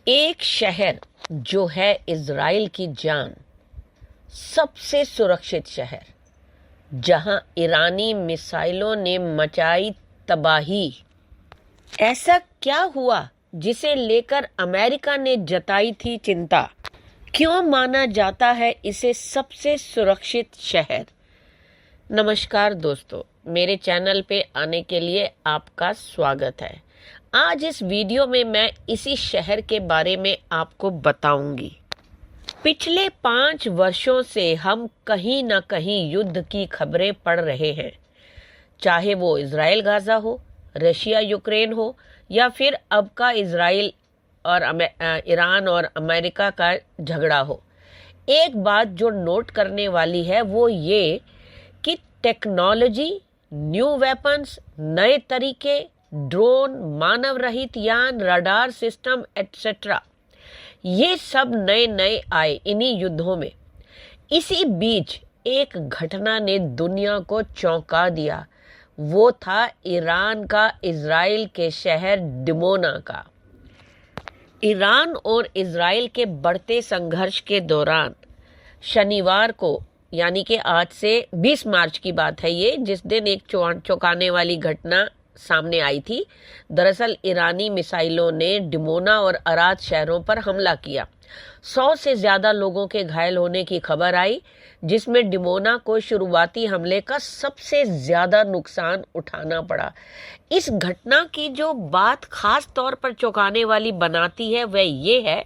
एक शहर जो है इज़राइल की जान, सबसे सुरक्षित शहर, जहां ईरानी मिसाइलों ने मचाई तबाही। ऐसा क्या हुआ जिसे लेकर अमेरिका ने जताई थी चिंता? क्यों माना जाता है इसे सबसे सुरक्षित शहर? नमस्कार दोस्तों, मेरे चैनल पे आने के लिए आपका स्वागत है। आज इस वीडियो में मैं इसी शहर के बारे में आपको बताऊंगी। पिछले 5 वर्षों से हम कहीं ना कहीं युद्ध की खबरें पढ़ रहे हैं, चाहे वो इज़राइल गाजा हो, रशिया यूक्रेन हो, या फिर अब का इज़राइल और ईरान और अमेरिका का झगड़ा हो। एक बात जो नोट करने वाली है वो ये कि टेक्नोलॉजी, न्यू वेपन्स, नए तरीके, ड्रोन, मानव रहित यान, रडार सिस्टम एटसेट्रा, ये सब नए आए इन्हीं युद्धों में। इसी बीच एक घटना ने दुनिया को चौंका दिया। वो था ईरान का इज़राइल के शहर डिमोना का। ईरान और इज़राइल के बढ़ते संघर्ष के दौरान शनिवार को, यानी कि आज से 20 मार्च की बात है ये, जिस दिन एक चौंकाने वाली घटना सामने आई थी। दरअसल ईरानी मिसाइलों ने डिमोना और अराद शहरों पर हमला किया। 100 से ज्यादा लोगों के घायल होने की खबर आई, जिसमें डिमोना को शुरुआती हमले का सबसे ज्यादा नुकसान उठाना पड़ा। इस घटना की जो बात खास तौर पर चौंकाने वाली बनाती है वह ये है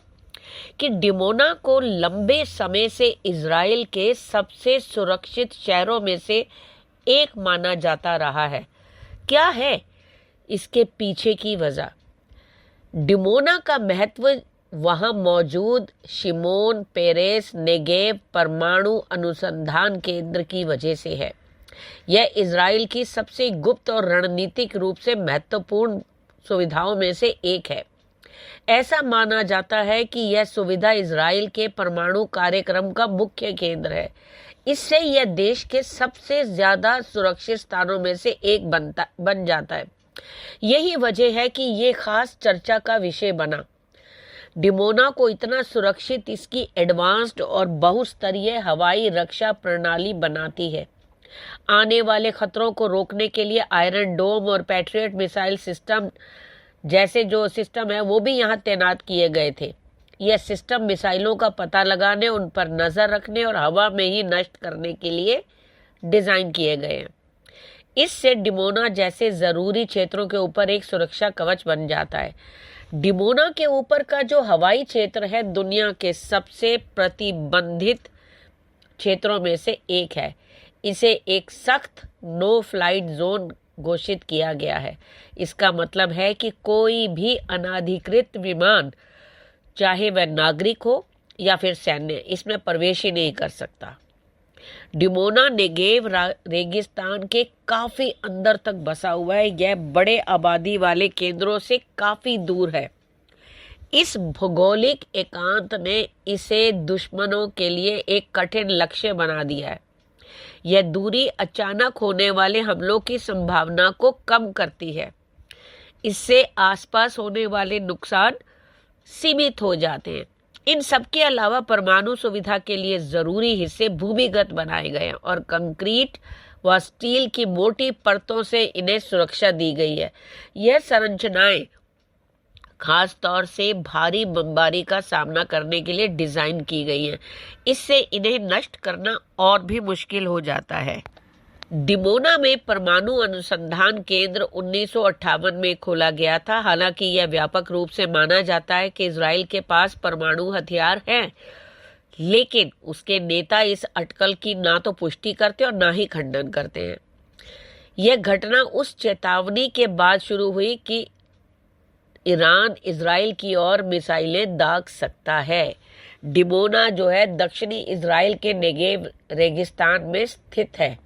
कि डिमोना को लंबे समय से इज़राइल के सबसे सुरक्षित शहरों में से एक माना जाता रहा है। क्या है इसके पीछे की वजह? डिमोना का महत्व वहां मौजूद शिमोन पेरेस नेगेव परमाणु अनुसंधान केंद्र की वजह से है। यह इज़राइल की सबसे गुप्त और रणनीतिक रूप से महत्वपूर्ण सुविधाओं में से एक है। ऐसा माना जाता है कि यह सुविधा इज़राइल के परमाणु कार्यक्रम का मुख्य केंद्र है। इससे यह देश के सबसे ज्यादा सुरक्षित स्थानों में से एक बन जाता है। यही वजह है कि ये खास चर्चा का विषय बना। डिमोना को इतना सुरक्षित इसकी एडवांस्ड और बहुस्तरीय हवाई रक्षा प्रणाली बनाती है। आने वाले खतरों को रोकने के लिए आयरन डोम और पैट्रियट मिसाइल सिस्टम जैसे जो सिस्टम है वो भी यहाँ तैनात किए गए थे। यह सिस्टम मिसाइलों का पता लगाने, उन पर नजर रखने और हवा में ही नष्ट करने के लिए डिजाइन किए गए हैं। इससे डिमोना जैसे जरूरी क्षेत्रों के ऊपर एक सुरक्षा कवच बन जाता है। डिमोना के ऊपर का जो हवाई क्षेत्र है दुनिया के सबसे प्रतिबंधित क्षेत्रों में से एक है। इसे एक सख्त नो फ्लाइट जोन घोषित किया गया है। इसका मतलब है कि कोई भी अनाधिकृत विमान, चाहे वह नागरिक हो या फिर सैन्य, इसमें प्रवेश ही नहीं कर सकता। डिमोना नेगेव रेगिस्तान के काफी अंदर तक बसा हुआ है। यह बड़े आबादी वाले केंद्रों से काफी दूर है। इस भौगोलिक एकांत ने इसे दुश्मनों के लिए एक कठिन लक्ष्य बना दिया है। यह दूरी अचानक होने वाले हमलों की संभावना को कम करती है। इससे आसपास होने वाले नुकसान सीमित हो जाते हैं। इन सब के अलावा परमाणु सुविधा के लिए जरूरी हिस्से भूमिगत बनाए गए हैं और कंक्रीट व स्टील की मोटी परतों से इन्हें सुरक्षा दी गई है। यह संरचनाएं खास तौर से भारी बमबारी का सामना करने के लिए डिजाइन की गई हैं। इससे इन्हें नष्ट करना और भी मुश्किल हो जाता है। डिमोना में परमाणु अनुसंधान केंद्र 1958 में खोला गया था। हालांकि यह व्यापक रूप से माना जाता है कि इज़राइल के पास परमाणु हथियार हैं, लेकिन उसके नेता इस अटकल की ना तो पुष्टि करते और ना ही खंडन करते हैं। यह घटना उस चेतावनी के बाद शुरू हुई कि ईरान इज़राइल की ओर मिसाइलें दाग सकता है। डिमोना जो है दक्षिणी इज़राइल के नेगेव रेगिस्तान में स्थित है।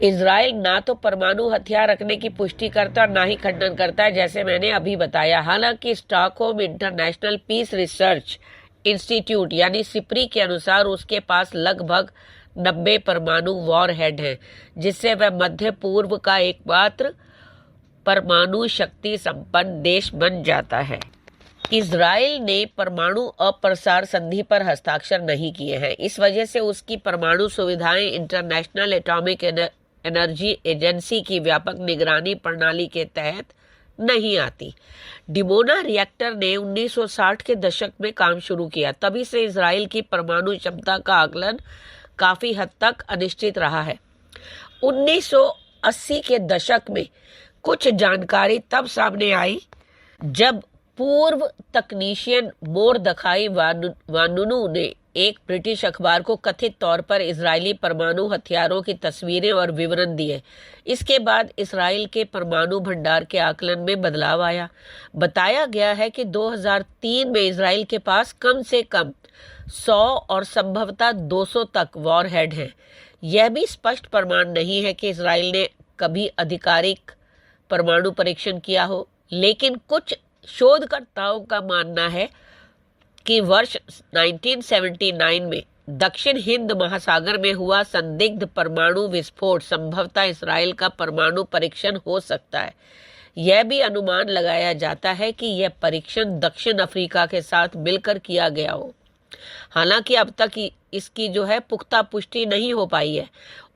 इज़राइल ना तो परमाणु हथियार रखने की पुष्टि करता और ना ही खंडन करता है, जैसे मैंने अभी बताया। हालांकि Stockholm International Peace Research Institute यानी सिप्री के अनुसार उसके पास लगभग 90 परमाणु वॉरहेड हैं, जिससे वह मध्य पूर्व का एकमात्र परमाणु शक्ति संपन्न देश बन जाता है। इजराइल ने परमाणु अप्रसार संधि पर हस्ताक्षर नहीं किए हैं। इस वजह से उसकी परमाणु सुविधाएं इंटरनेशनल एटॉमिक एनर्जी एजेंसी की व्यापक निगरानी प्रणाली के तहत नहीं आती। डिमोना रिएक्टर ने 1960 के दशक में काम शुरू किया। तभी से इजराइल की परमाणु क्षमता का आकलन काफी हद तक अनिश्चित रहा है। 1980 के दशक में कुछ जानकारी तब सामने आई जब पूर्व तकनीशियन मोरदखाई वानुनु ने एक ब्रिटिश अखबार को कथित तौर पर इजरायली परमाणु हथियारों की तस्वीरें और विवरण दिए। इसके बाद इजराइल के परमाणु भंडार के आकलन में बदलाव आया। बताया गया है कि 2003 में इजराइल के पास कम से कम 100 और संभवतः 200 तक वॉरहेड हैं। यह भी स्पष्ट प्रमाण नहीं है कि इजराइल ने कभी आधिकारिक परमाणु परीक्षण किया हो, लेकिन कुछ शोधकर्ताओं का मानना है कि वर्ष 1979 में दक्षिण हिंद महासागर में हुआ संदिग्ध परमाणु विस्फोट संभवतः इजराइल का परमाणु परीक्षण हो सकता है। यह भी अनुमान लगाया जाता है कि यह परीक्षण दक्षिण अफ्रीका के साथ मिलकर किया गया हो। हालांकि अब तक इसकी जो है पुख्ता पुष्टि नहीं हो पाई है।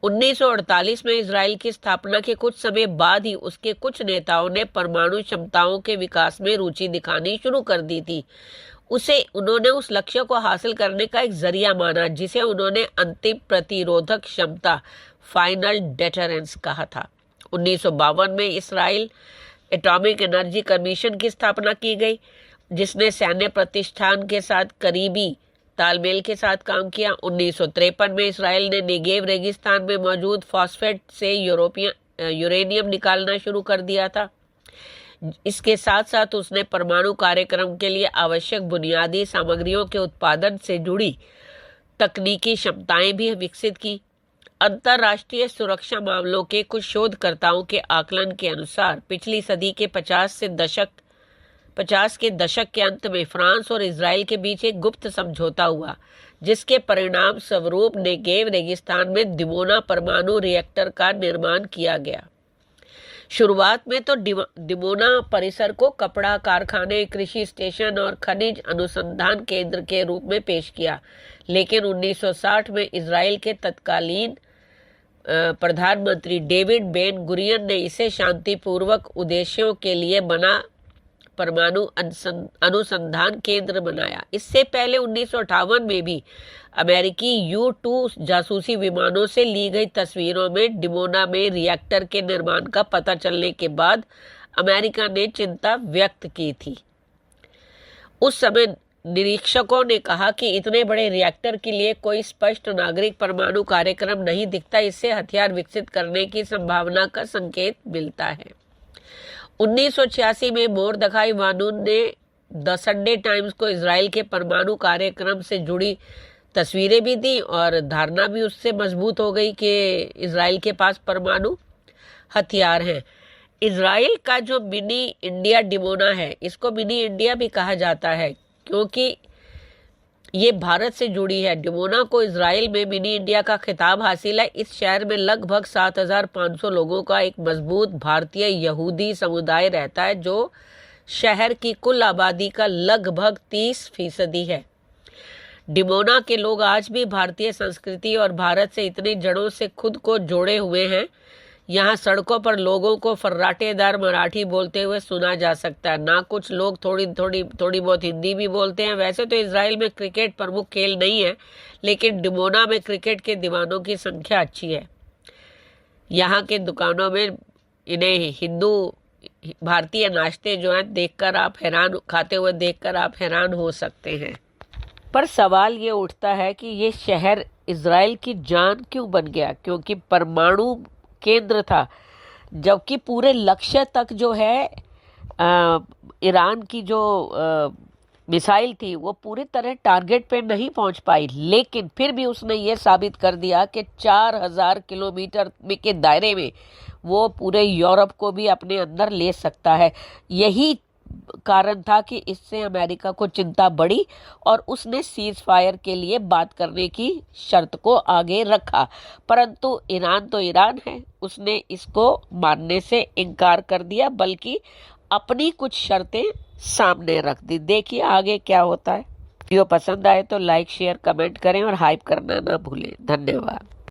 1948 में इजराइल की स्थापना के कुछ समय बाद ही उसके कुछ नेताओं ने परमाणु क्षमताओं के विकास में रुचि दिखानी शुरू कर दी थी। उन्होंने उस लक्ष्य को हासिल करने का एक जरिया माना जिसे उन्होंने अंतिम प्रतिरोधक क्षमता फाइनल डेटरेंस कहा था। 1952 में इजराइल एटॉमिक एनर्जी कमीशन की स्थापना की गई, जिसने सैन्य प्रतिष्ठान के साथ करीबी तालमेल के साथ काम किया। 1953 में इजराइल ने नेगेव रेगिस्तान में मौजूद फॉस्फेट से यूरेनियम निकालना शुरू कर दिया था। इसके साथ साथ उसने परमाणु कार्यक्रम के लिए आवश्यक बुनियादी सामग्रियों के उत्पादन से जुड़ी तकनीकी क्षमताएं भी विकसित की। अंतर्राष्ट्रीय सुरक्षा मामलों के कुछ शोधकर्ताओं के आकलन के अनुसार पिछली सदी के 50 के दशक के अंत में फ्रांस और इजराइल के बीच एक गुप्त समझौता हुआ, जिसके परिणाम स्वरूप नेगेव रेगिस्तान में दिमोना परमाणु रिएक्टर का निर्माण किया गया। शुरुआत में तो दिमोना परिसर को कपड़ा कारखाने, कृषि स्टेशन और खनिज अनुसंधान केंद्र के रूप में पेश किया, लेकिन 1960 में इजराइल के तत्कालीन प्रधानमंत्री डेविड बेन गुरियन ने इसे शांतिपूर्वक उद्देश्यों के लिए बना परमाणु अनुसंधान केंद्र बनाया। इससे पहले 1958 में भी अमेरिकी U-2 जासूसी विमानों से ली गई तस्वीरों में डिमोना में रिएक्टर के निर्माण का पता चलने के बाद अमेरिका ने चिंता व्यक्त की थी। उस समय निरीक्षकों ने कहा कि इतने बड़े रिएक्टर के लिए कोई स्पष्ट नागरिक परमाणु कार्यक्रम नहीं दिखता। इससे हथियार विकसित करने की संभावना का संकेत मिलता है। 1986 में मोरदखाई वानुन ने द संडे टाइम्स को इजराइल के परमाणु कार्यक्रम से जुड़ी तस्वीरें भी दी और धारणा भी उससे मजबूत हो गई कि इजराइल के पास परमाणु हथियार हैं। इजराइल का जो मिनी इंडिया डिमोना है, इसको मिनी इंडिया भी कहा जाता है क्योंकि ये भारत से जुड़ी है। डिमोना को इजराइल में मिनी इंडिया का खिताब हासिल है। इस शहर में लगभग 7,500 लोगों का एक मजबूत भारतीय यहूदी समुदाय रहता है, जो शहर की कुल आबादी का लगभग 30% है। डिमोना के लोग आज भी भारतीय संस्कृति और भारत से इतनी जड़ों से खुद को जोड़े हुए हैं। यहाँ सड़कों पर लोगों को फर्राटेदार मराठी बोलते हुए सुना जा सकता है। ना कुछ लोग थोड़ी बहुत हिंदी भी बोलते हैं। वैसे तो इजराइल में क्रिकेट प्रमुख खेल नहीं है, लेकिन डिमोना में क्रिकेट के दीवानों की संख्या अच्छी है। यहाँ के दुकानों में इन्हें हिंदू भारतीय नाश्ते जो हैं खाते हुए देखकर आप हैरान हो सकते हैं। पर सवाल ये उठता है कि ये शहर इजराइल की जान क्यों बन गया, क्योंकि परमाणु केंद्र था, जबकि पूरे लक्ष्य तक जो है ईरान की जो मिसाइल थी वो पूरी तरह टारगेट पे नहीं पहुंच पाई। लेकिन फिर भी उसने ये साबित कर दिया कि 4000 किलोमीटर के दायरे में वो पूरे यूरोप को भी अपने अंदर ले सकता है। यही कारण था कि इससे अमेरिका को चिंता बढ़ी और उसने सीज फायर के लिए बात करने की शर्त को आगे रखा। परंतु ईरान तो ईरान है, उसने इसको मानने से इनकार कर दिया, बल्कि अपनी कुछ शर्तें सामने रख दी। देखिए आगे क्या होता है। वीडियो पसंद आए तो लाइक शेयर कमेंट करें और हाइप करना ना भूलें। धन्यवाद।